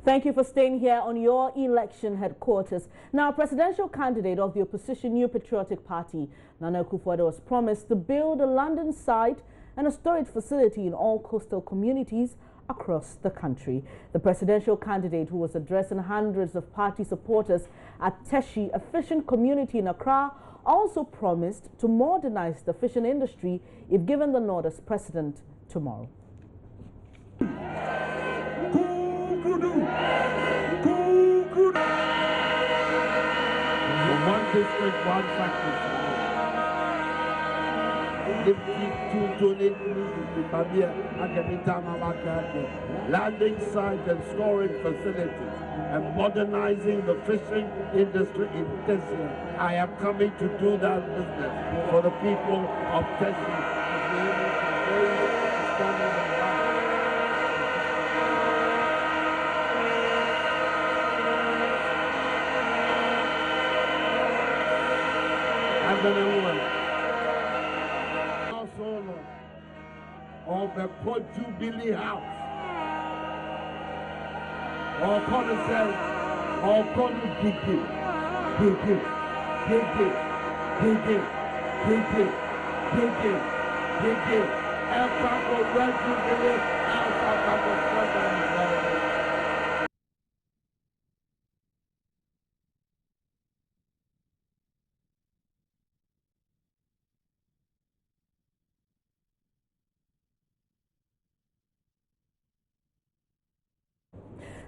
Thank you for staying here on your election headquarters. Now, presidential candidate of the opposition New Patriotic Party, Nana Akufo-Addo, was promised to build a landing site and a storage facility in all coastal communities across the country. The presidential candidate, who was addressing hundreds of party supporters at Teshi, a fishing community in Accra, also promised to modernize the fishing industry if given the nod as president tomorrow. One district, one factory. Landing site and storage facilities and modernizing the fishing industry in Teshi. I am coming to do that business for the people of Teshi. Of the Port Jubilee House, or Conisel, or Conugigi,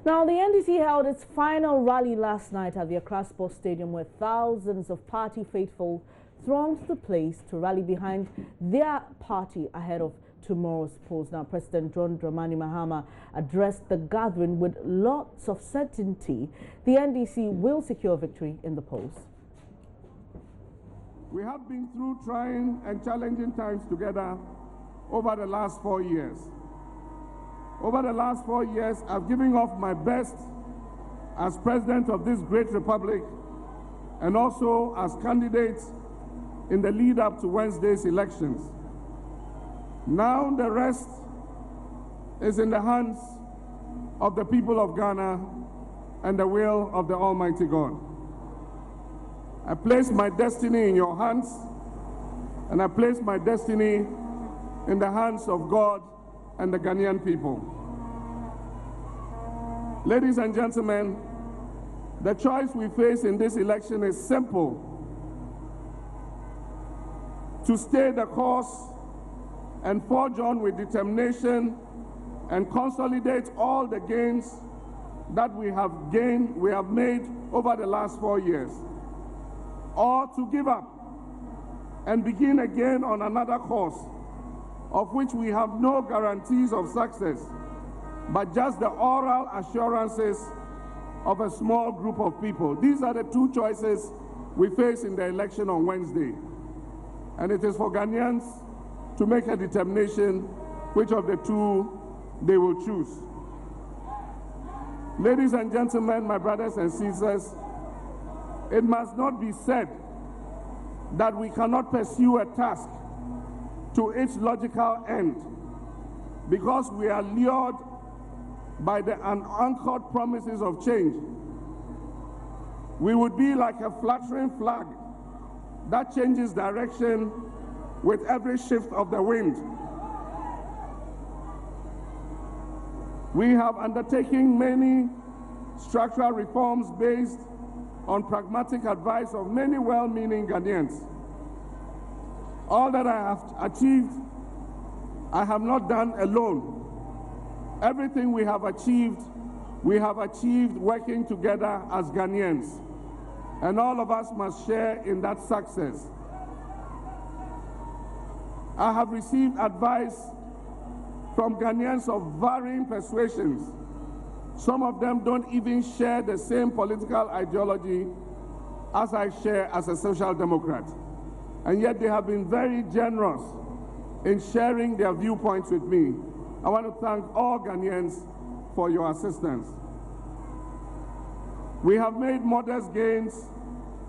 Now, the NDC held its final rally last night at the Accra Sports Stadium, where thousands of party faithful thronged the place to rally behind their party ahead of tomorrow's polls. Now, President John Dramani Mahama addressed the gathering with lots of certainty the NDC will secure victory in the polls. We have been through trying and challenging times together over the last 4 years. Over the last 4 years, I've given off my best as president of this great republic and also as candidate in the lead up to Wednesday's elections. Now the rest is in the hands of the people of Ghana and the will of the Almighty God. I place my destiny in your hands, and I place my destiny in the hands of God and the Ghanaian people. Ladies and gentlemen, the choice we face in this election is simple: to stay the course and forge on with determination and consolidate all the gains that we have made over the last 4 years, or to give up and begin again on another course of which we have no guarantees of success, but just the oral assurances of a small group of people. These are the two choices we face in the election on Wednesday. And it is for Ghanaians to make a determination which of the two they will choose. Ladies and gentlemen, my brothers and sisters, it must not be said that we cannot pursue a task to its logical end because we are lured by the unanchored promises of change. We would be like a fluttering flag that changes direction with every shift of the wind. We have undertaken many structural reforms based on pragmatic advice of many well-meaning Ghanaians. All that I have achieved, I have not done alone. Everything we have achieved working together as Ghanaians. And all of us must share in that success. I have received advice from Ghanaians of varying persuasions. Some of them don't even share the same political ideology as I share as a social democrat. And yet they have been very generous in sharing their viewpoints with me. I want to thank all Ghanaians for your assistance. We have made modest gains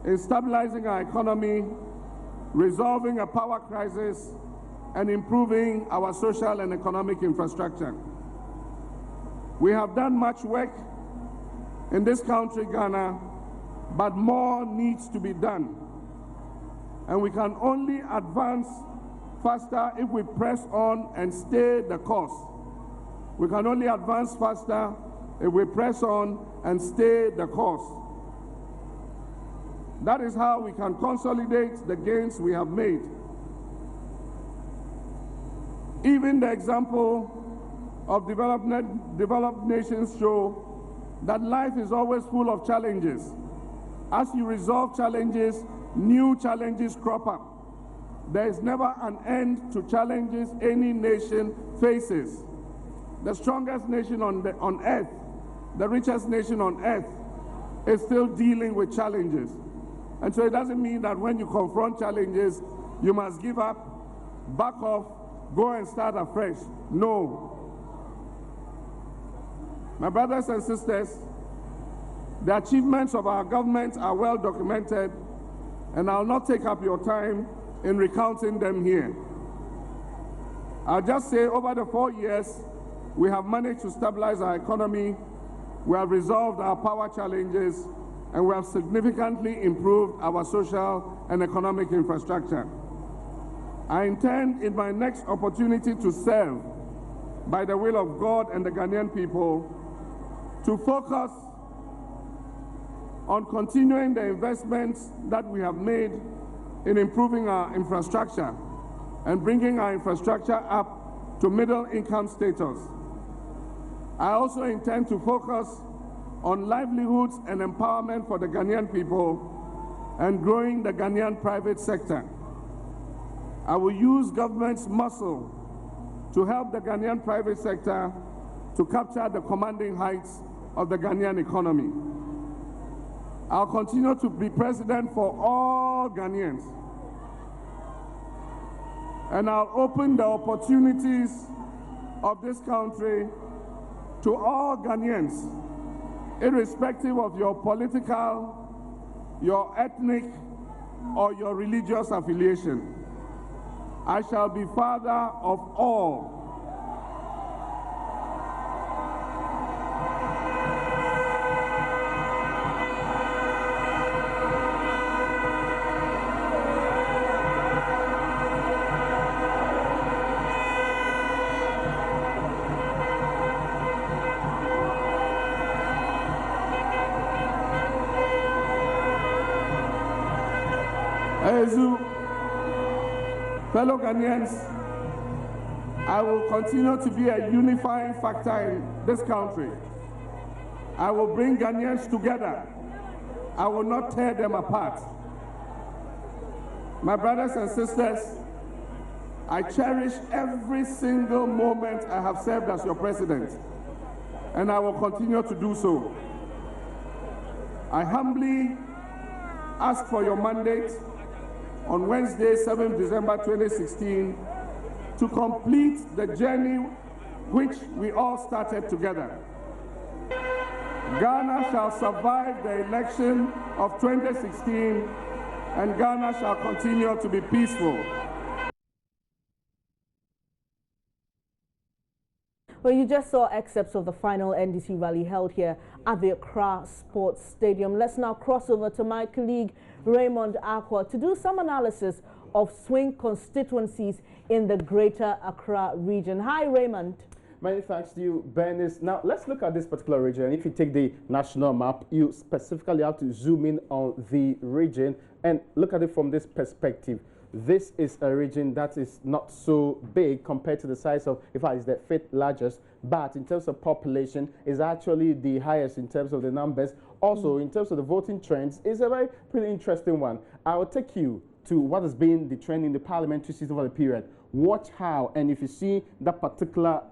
in stabilizing our economy, resolving a power crisis, and improving our social and economic infrastructure. We have done much work in this country, Ghana, but more needs to be done. And we can only advance faster if we press on and stay the course. We can only advance faster if we press on and stay the course. That is how we can consolidate the gains we have made. Even the example of developed nations show that life is always full of challenges. As you resolve challenges, new challenges crop up. There is never an end to challenges any nation faces. The strongest nation on earth, the richest nation on earth, is still dealing with challenges. And so it doesn't mean that when you confront challenges, you must give up, back off, go and start afresh. No. My brothers and sisters, the achievements of our government are well documented, and I'll not take up your time in recounting them here. I'll just say over the 4 years, we have managed to stabilize our economy, we have resolved our power challenges, and we have significantly improved our social and economic infrastructure. I intend in my next opportunity to serve, by the will of God and the Ghanaian people, to focus on continuing the investments that we have made in improving our infrastructure and bringing our infrastructure up to middle income status. I also intend to focus on livelihoods and empowerment for the Ghanaian people and growing the Ghanaian private sector. I will use government's muscle to help the Ghanaian private sector to capture the commanding heights of the Ghanaian economy. I'll continue to be president for all Ghanaians. And I'll open the opportunities of this country to all Ghanaians, irrespective of your political, your ethnic, or your religious affiliation. I shall be father of all. Fellow Ghanaians, I will continue to be a unifying factor in this country. I will bring Ghanaians together. I will not tear them apart. My brothers and sisters, I cherish every single moment I have served as your president, and I will continue to do so. I humbly ask for your mandate on Wednesday, 7th December 2016, to complete the journey which we all started together. Ghana shall survive the election of 2016, and Ghana shall continue to be peaceful. Well, you just saw excerpts of the final NDC rally held here at the Accra Sports Stadium. Let's now cross over to my colleague Raymond Accra to do some analysis of swing constituencies in the Greater Accra region. Hi, Raymond. Many thanks to you, Bernice. Now, let's look at this particular region. If you take the national map, you specifically have to zoom in on the region and look at it from this perspective. This is a region that is not so big compared to the size of, in fact, it's the fifth largest, but in terms of population, is actually the highest in terms of the numbers. Also, in terms of the voting trends, it's a very pretty interesting one. I will take you to what has been the trend in the parliamentary season over the period. Watch how, and if you see that particular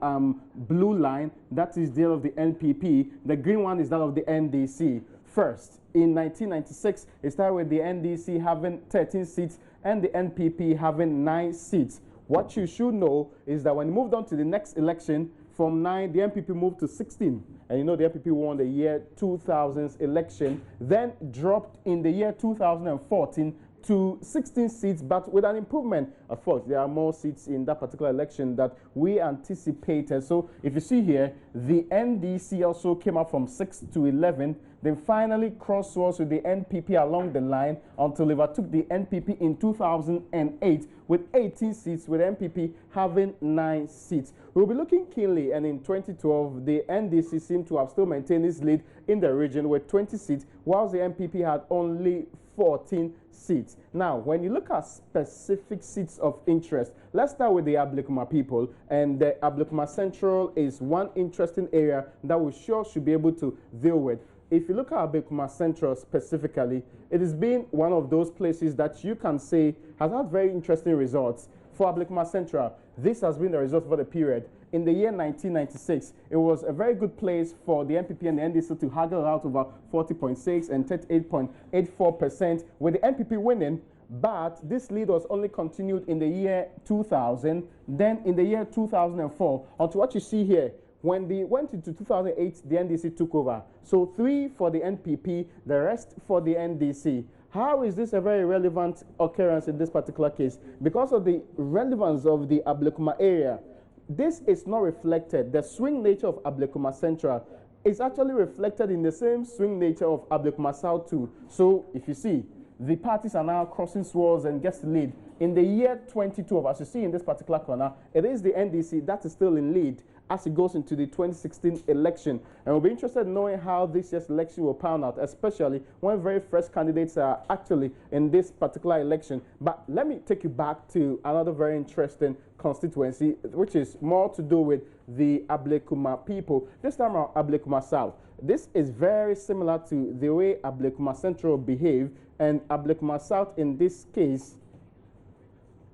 blue line, that is that of the NPP. The green one is that of the NDC. First, in 1996, it started with the NDC having 13 seats and the NPP having 9 seats. What you should know is that when you moved on to the next election, from 9, the NPP moved to 16. And you know the NPP won the year 2000's election, then dropped in the year 2014 to 16 seats, but with an improvement. Of course, there are more seats in that particular election that we anticipated. So if you see here, the NDC also came up from 6 to 11. Then finally crossed swords with the NPP along the line until they overtook the NPP in 2008 with 18 seats, with NPP having 9 seats. We'll be looking keenly, and in 2012, the NDC seemed to have still maintained its lead in the region with 20 seats, whilst the NPP had only 14 seats. Now, when you look at specific seats of interest, let's start with the Ablekuma people, and the Ablekuma Central is one interesting area that we sure should be able to deal with. If you look at Ablekuma Central specifically, it has been one of those places that you can say has had very interesting results. For Ablekuma Central, this has been the result for the period. In the year 1996, it was a very good place for the NPP and the NDC to haggle out over 40.6 and 38.84%, with the NPP winning. But this lead was only continued in the year 2000, then in the year 2004, onto what you see here. When they went into 2008, the NDC took over. So 3 for the NPP, the rest for the NDC. How is this a very relevant occurrence in this particular case? Because of the relevance of the Ablekuma area, this is not reflected. The swing nature of Ablekuma Central is actually reflected in the same swing nature of Ablekuma South too. So if you see, the parties are now crossing swords and gets the lead. In the year 2012, as you see in this particular corner, it is the NDC that is still in lead as it goes into the 2016 election. And we'll be interested in knowing how this year's election will pan out, especially when very fresh candidates are actually in this particular election. But let me take you back to another very interesting constituency, which is more to do with the Ablekuma people. This time around, Ablekuma South. This is very similar to the way Ablekuma Central behaved, and Ablekuma South in this case.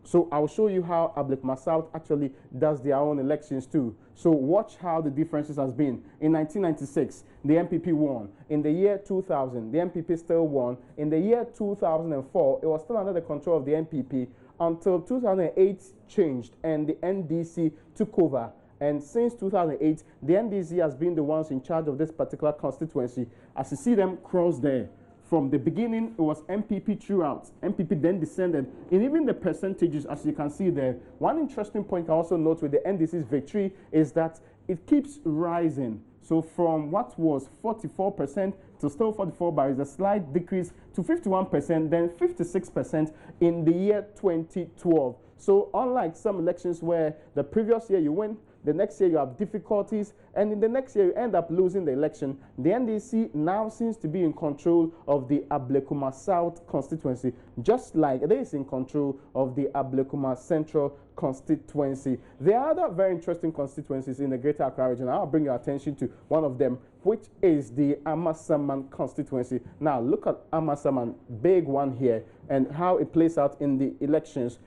So I'll show you how Ablekuma South actually does their own elections too. So watch how the differences has been. In 1996, the NPP won. In the year 2000, the NPP still won. In the year 2004, it was still under the control of the NPP until 2008 changed and the NDC took over. And since 2008, the NDC has been the ones in charge of this particular constituency. As you see them cross there, from the beginning, it was MPP throughout. MPP then descended. And even the percentages, as you can see there, one interesting point I also note with the NDC's victory is that it keeps rising. So from what was 44% to still 44%, but it's a slight decrease to 51%, then 56% in the year 2012. So unlike some elections where the previous year you win, the next year you have difficulties, and in the next year you end up losing the election, the NDC now seems to be in control of the Ablekuma South constituency, just like it is in control of the Ablekuma Central constituency. There are other very interesting constituencies in the Greater Accra region. I'll bring your attention to one of them, which is the Amasaman constituency. Now look at Amasaman, big one here, and how it plays out in the elections.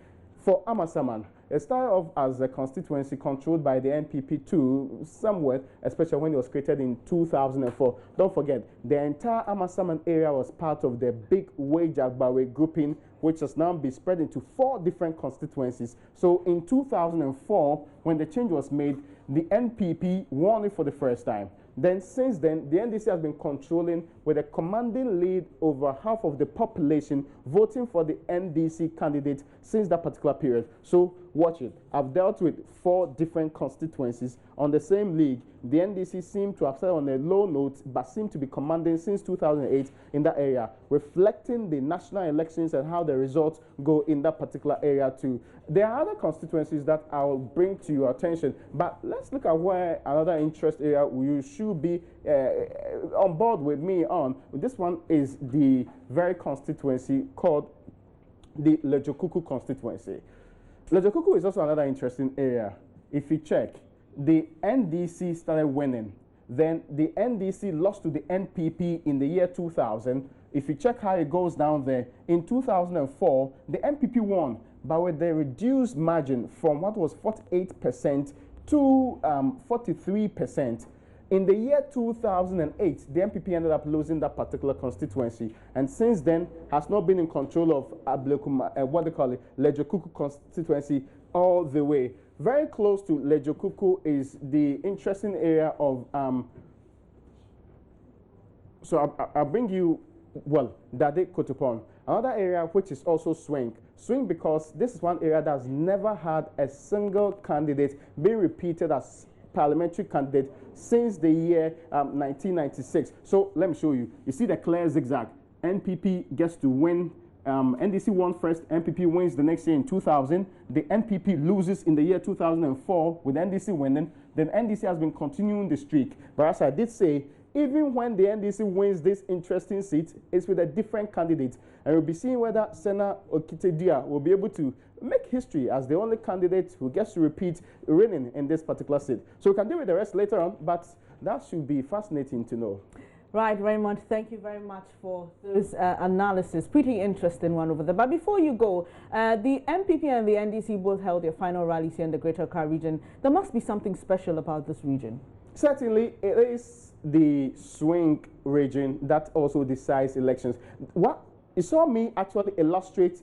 For Amasaman, it started off as a constituency controlled by the NPP too, somewhat, especially when it was created in 2004. Don't forget, the entire Amasaman area was part of the big Wage-Agbawe grouping, which has now been spread into 4 different constituencies. So in 2004, when the change was made, the NPP won it for the first time. Then since then, the NDC has been controlling with a commanding lead over half of the population voting for the NDC candidate since that particular period. So watch it. I've dealt with 4 different constituencies on the same league. The NDC seemed to have started on a low note, but seemed to be commanding since 2008 in that area, reflecting the national elections and how the results go in that particular area too. There are other constituencies that I'll bring to your attention, but let's look at where another interest area you should be on board with me on. This one is the very constituency called the Lejokuku constituency. Lejokuku is also another interesting area. If you check, the NDC started winning. Then the NDC lost to the NPP in the year 2000. If you check how it goes down there, in 2004, the NPP won, but with the reduced margin from what was 48% to 43%. In the year 2008, the NPP ended up losing that particular constituency, and since then has not been in control of Ablekuma, what they call it, Lejokuku constituency all the way. Very close to Lejokuku is the interesting area of, so I'll bring you well, Dade Kotopon. Another area which is also swing because this is one area that's never had a single candidate being repeated as parliamentary candidate since the year 1996. So let me show you. You see the clear zigzag. NPP gets to win. NDC won first, NPP wins the next year in 2000. The NPP loses in the year 2004 with NDC winning. Then NDC has been continuing the streak. But as I did say, even when the NDC wins this interesting seat, it's with a different candidate. And we'll be seeing whether Sena Okitedia will be able to make history as the only candidate who gets to repeat reigning in this particular seat. So we can deal with the rest later on, but that should be fascinating to know. Right, Raymond, thank you very much for those analysis. Pretty interesting one over there. But before you go, the MPP and the NDC both held their final rallies here in the Greater Accra region. There must be something special about this region. Certainly, it is the swing region that also decides elections. What you saw me actually illustrate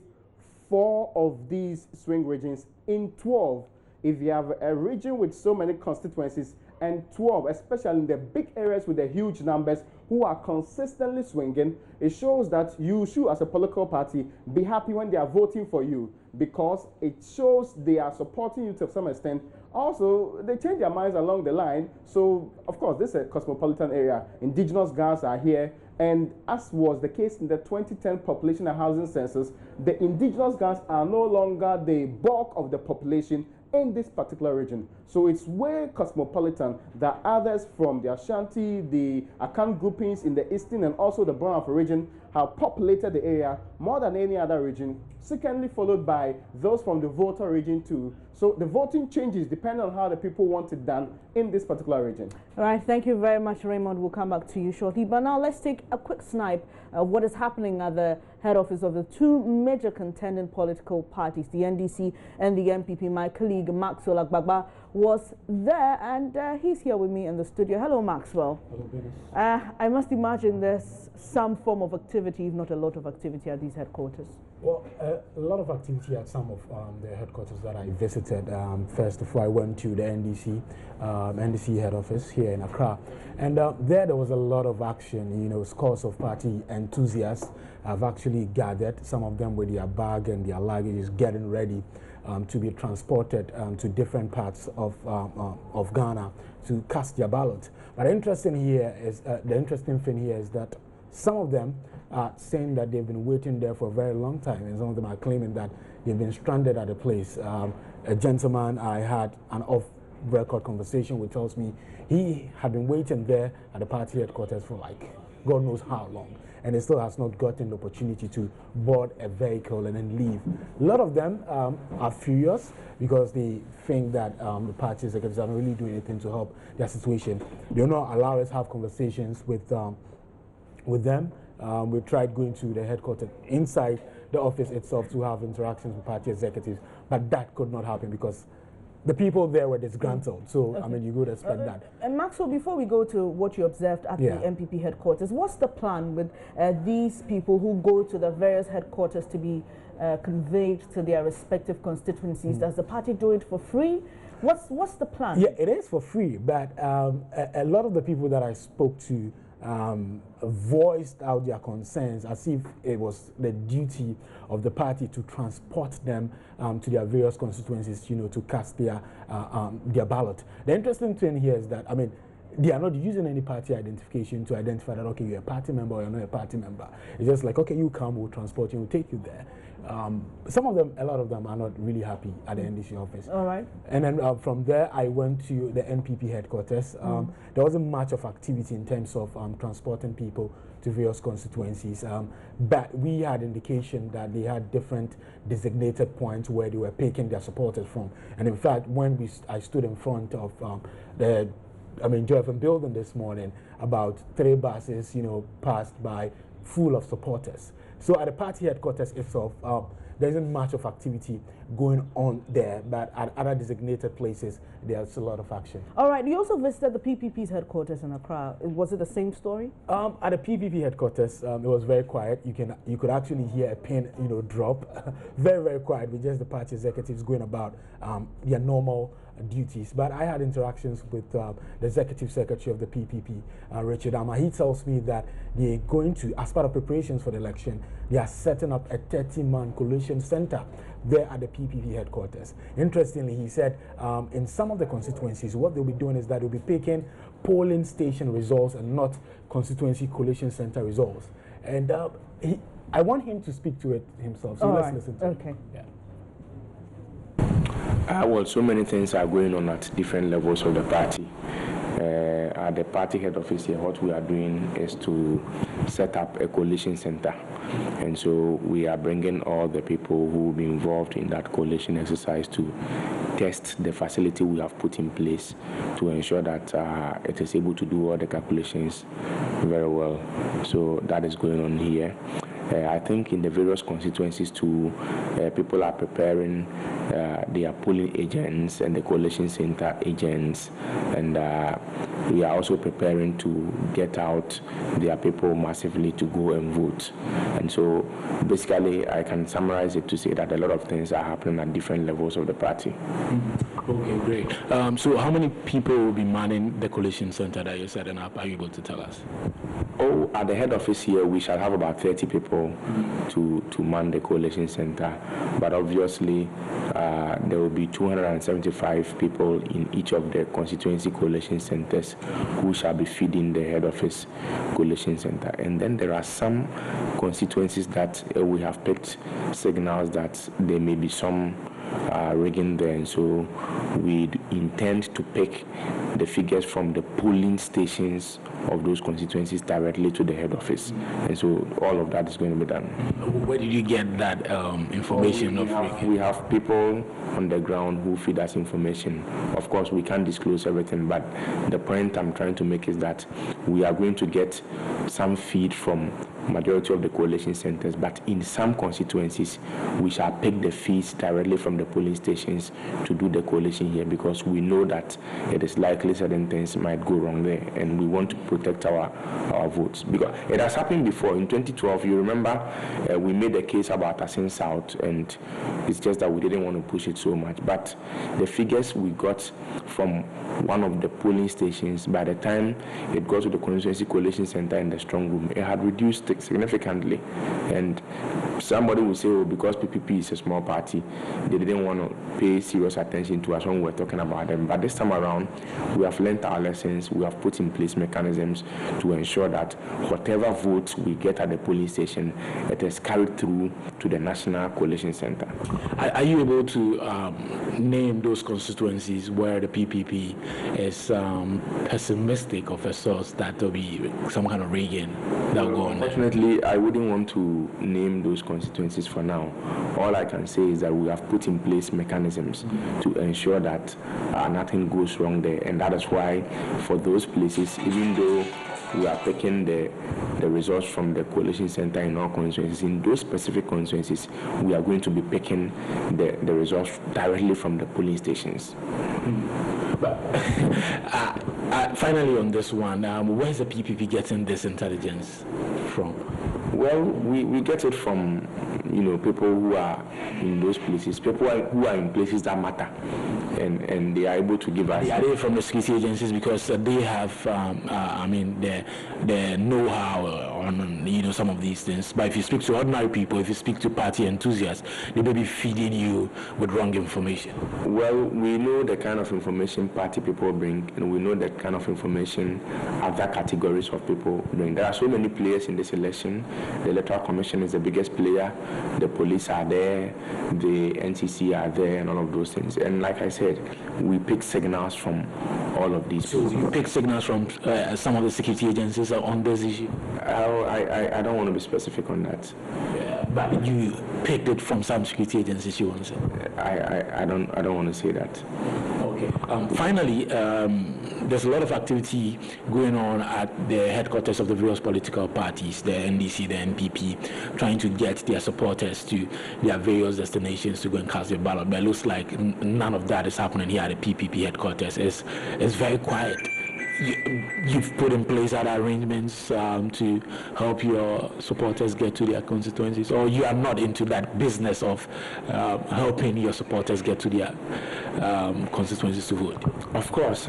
4 of these swing regions in 12. If you have a region with so many constituencies and 12, especially in the big areas with the huge numbers who are consistently swinging, it shows that you should, as a political party, be happy when they are voting for you, because it shows they are supporting you to some extent. Also, they change their minds along the line. So, of course, this is a cosmopolitan area. Indigenous guards are here. And as was the case in the 2010 population and housing census, the indigenous guards are no longer the bulk of the population in this particular region. So it's way cosmopolitan that others from the Ashanti, the Akan groupings in the eastern and also the Brown Afro region have populated the area more than any other region, secondly followed by those from the Volta region too. So the voting changes depending on how the people want it done in this particular region. All right, thank you very much, Raymond. We'll come back to you shortly. But now let's take a quick snipe of what is happening at the head office of the 2 major contending political parties, the NDC and the MPP. My colleague Maxwell Agbagba was there, and he's here with me in the studio. Hello, Maxwell. Hello, Venus. I must imagine there's some form of activity, if not a lot of activity, at these headquarters. Well, a lot of activity at some of the headquarters that I visited first before I went to the NDC head office here in Accra. And there was a lot of action. You know, scores of party enthusiasts have actually gathered, some of them with their bag and their luggage getting ready to be transported to different parts of Ghana to cast their ballot. But the interesting thing here is that some of them are saying that they've been waiting there for a very long time, and some of them are claiming that they've been stranded at a place. A gentleman I had an off-record conversation with tells me he had been waiting there at the party headquarters for like God knows how long, and he still has not gotten the opportunity to board a vehicle and then leave. A lot of them are furious because they think that the party executives are not really doing anything to help their situation. They will not allow us to have conversations with them. We tried going to the headquarters inside the office itself to have interactions with party executives, but that could not happen because the people there were disgruntled. So, okay. I mean, you would expect that. And Maxwell, before we go to what you observed at the MPP headquarters, what's the plan with these people who go to the various headquarters to be conveyed to their respective constituencies? Does the party do it for free? What's the plan? Yeah, it is for free, but a lot of the people that I spoke to voiced out their concerns as if it was the duty of the party to transport them to their various constituencies, you know, to cast their ballot. The interesting thing here is that, I mean, they are not using any party identification to identify that, okay, you're a party member or you're not a party member. It's just like, okay, you come, we'll transport you, we'll take you there. Some of them, a lot of them are not really happy at the NDC office. All right. And then from there, I went to the NPP headquarters. There wasn't much of activity in terms of transporting people to various constituencies, but we had indication that they had different designated points where they were picking their supporters from. And in fact, when I stood in front of the JFM building this morning, about 3 buses, you know, passed by full of supporters. So at the party headquarters itself, there isn't much of activity going on there, but at other designated places, there's a lot of action. All right, you also visited the PPP's headquarters in Accra. Was it the same story? At the PPP headquarters, it was very quiet. You could actually hear a pin, drop. Very, very quiet with just the party executives going about their normal duties. But I had interactions with the executive secretary of the PPP, Richard Ama. He tells me that they're going to, as part of preparations for the election, they are setting up a 30-man collation center there at the PPP headquarters. Interestingly, he said in some of the constituencies, what they'll be doing is that they'll be picking polling station results and not constituency collation center results. And I want him to speak to it himself. So let's listen to it. Yeah. Well, so many things are going on at different levels of the party. At the party head office here, what we are doing is to set up a coalition center. And so we are bringing all the people who will be involved in that coalition exercise to test the facility we have put in place to ensure that it is able to do all the calculations very well. So that is going on here. I think in the various constituencies too, people are preparing their polling agents and the coalition center agents, and we are also preparing to get out their people massively to go and vote. And so basically I can summarize it to say that a lot of things are happening at different levels of the party. Okay, great. So how many people will be manning the coalition center that you're setting up? Are you able to tell us? Oh, at the head office here, we shall have about 30 people to man the coalition center. But obviously, there will be 275 people in each of the constituency coalition centers who shall be feeding the head office coalition center. And then there are some constituencies that we have picked signals that there may be some rigging there, and so we intend to pick the figures from the polling stations of those constituencies directly to the head office, and so all of that is going to be done. Where did you get that information? We have people on the ground who feed us information. Of course, we can't disclose everything, but the point I'm trying to make is that we are going to get some feed from majority of the coalition centers, but in some constituencies we shall pick the feeds directly from the polling stations to do the coalition here, because we know that it is likely certain things might go wrong there, and we want to protect our votes, because it has happened before. In 2012, you remember, we made a case about Asin South, and it's just that we didn't want to push it so much, but the figures we got from one of the polling stations, by the time it got to the constituency coalition center in the strong room, it had reduced significantly. And somebody will say, oh, because PPP is a small party, they didn't want to pay serious attention to us when we were talking about them. But this time around, we have learned our lessons. We have put in place mechanisms to ensure that whatever votes we get at the polling station, it is carried through to the National Coalition Center. Are you able to name those constituencies where the PPP is pessimistic of a source that there will be some kind of rigging that will go on? Unfortunately, I wouldn't want to name those constituencies for now. All I can say is that we have put in place mechanisms to ensure that nothing goes wrong there, and that is why for those places, even though we are picking the results from the coalition center in all constituencies, in those specific constituencies, we are going to be picking the results directly from the polling stations. But finally on this one, where's the PPP getting this intelligence from? Well, we get it from, people who are in those places, people who are in places that matter, and they are able to give us. Are they from the security agencies, because they have, the know-how on, some of these things. But if you speak to ordinary people, if you speak to party enthusiasts, they may be feeding you with wrong information. Well, we know the kind of information party people bring, and we know the kind of information other categories of people bring. There are so many players in this election. The Electoral Commission is the biggest player. The police are there, the NCC are there, and all of those things. And like I said, we pick signals from all of these people. So you pick signals from some of the security agencies on this issue? I don't want to be specific on that. Yeah, but you picked it from some security agencies, you want to say? I don't want to say that. Okay. Finally, there's a lot of activity going on at the headquarters of the various political parties, the NDC, the NPP, trying to get their supporters to their various destinations to go and cast their ballot. But it looks like none of that is happening here at the PPP headquarters. It's very quiet. You've put in place other arrangements to help your supporters get to their constituencies, or you are not into that business of helping your supporters get to their constituencies to vote? Of course,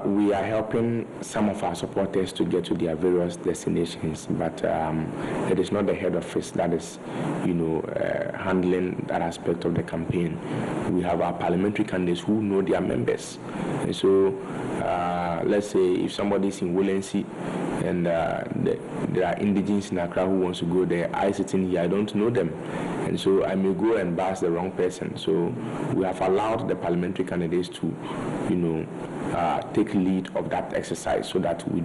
we are helping some of our supporters to get to their various destinations, but it is not the head office that is, handling that aspect of the campaign. We have our parliamentary candidates who know their members, and so let's say if somebody is in Willency and there are indigenes in Accra who wants to go there, I sitting here, I don't know them, and so I may go and bash the wrong person. So we have allowed the parliamentary candidates to, take lead of that exercise, so that we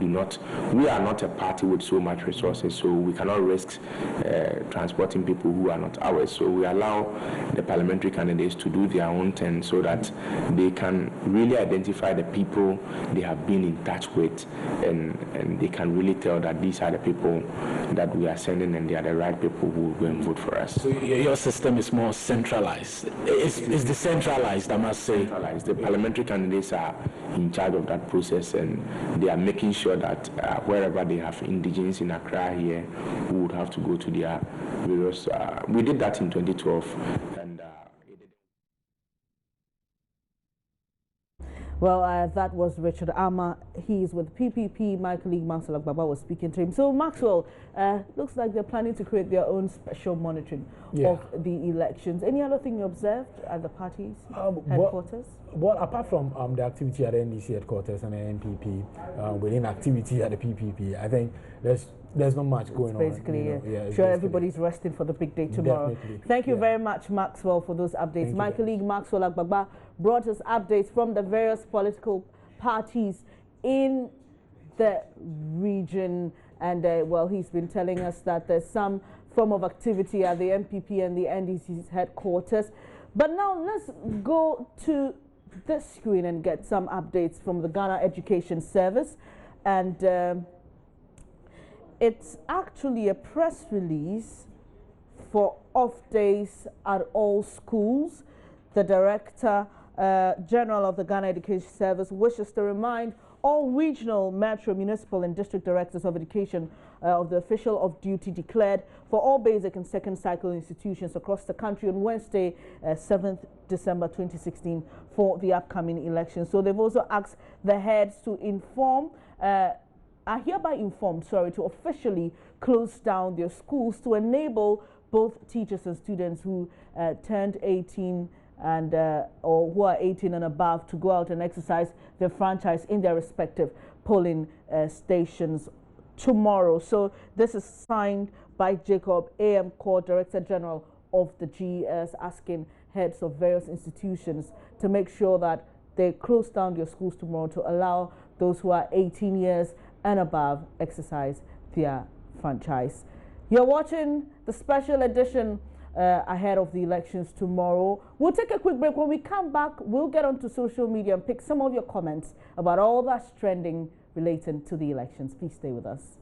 are not a party with so much resources, so we cannot risk transporting people who are not ours. So we allow the parliamentary candidates to do their own thing, so that they can really identify the people they have been in touch with, and they can really tell that these are the people that we are sending, and they are the right people who will go and vote for us. So your system is more centralized. It's decentralized, I must say. Centralized. The parliamentary candidates are in charge of that process, and they are making sure that wherever they have indigenes in Accra here, we would have to go to their various. We did that in 2012, and. Well, that was Richard Ama. He's with PPP. My colleague Maxwell Agbaba was speaking to him. So, Maxwell, looks like they're planning to create their own special monitoring of the elections. Any other thing you observed at the party's headquarters? Well, apart from the activity at the NDC headquarters and the NPP, within activity at the PPP, I think there's not much going on. Basically, sure, everybody's resting for the big day tomorrow. Definitely. Thank you very much, Maxwell, for those updates. My colleague Maxwell Agbaba brought us updates from the various political parties in the region, and well, he's been telling us that there's some form of activity at the MPP and the NDC's headquarters. But now let's go to the screen and get some updates from the Ghana Education Service, and it's actually a press release for off days at all schools. The Director General of the Ghana Education Service wishes to remind all regional, metro, municipal and district directors of education of the official of duty declared for all basic and second cycle institutions across the country on Wednesday, 7th December 2016 for the upcoming election. So they've also asked the heads to are hereby informed, to officially close down their schools to enable both teachers and students who turned 18 and or who are 18 and above to go out and exercise their franchise in their respective polling stations tomorrow. So this is signed by Jacob A.M. Core, Director General of the GES, asking heads of various institutions to make sure that they close down their schools tomorrow to allow those who are 18 years and above exercise their franchise. You're watching the special edition ahead of the elections tomorrow. We'll take a quick break. When we come back, we'll get onto social media and pick some of your comments about all that's trending relating to the elections. Please stay with us.